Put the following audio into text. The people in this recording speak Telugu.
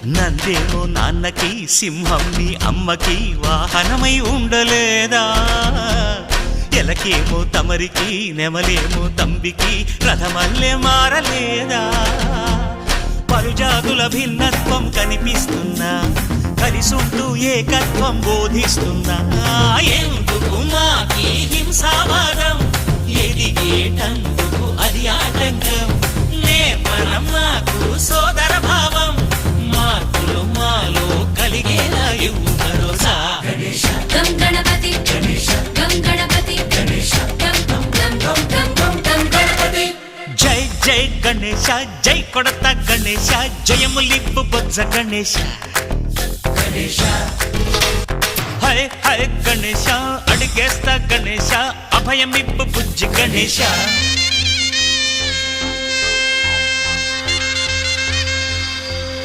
నందేమో నాన్నకి సింహం నీ అమ్మకి వాహనమై ఉండలేదా ఎలకేమో తమరికి నెమలేమో తంబికి రథమల్లే మారలేదా పలుజాతుల భిన్నత్వం కనిపిస్తున్నా కలిసుంటూ ఏకత్వం బోధిస్తున్నా ఎందుకు మాకి హింసావాదం ఎదిగేటందుకు అది ఆటంకం నేపరం నాకు సోదర భావం మార్పులు మాలో కలిగేలా ఇవ్వు భరోసా గం గణపతి గం గణపతి గం గం గం గం గం గం గణపతి జై జై గణేశ జై కొడత గణేశ జయములిప్పు బొజ్జ గణేశ హై హై గణేశ అడిగేస్తా గణేశ అభయమిప్పు బుజ్జి గణేశ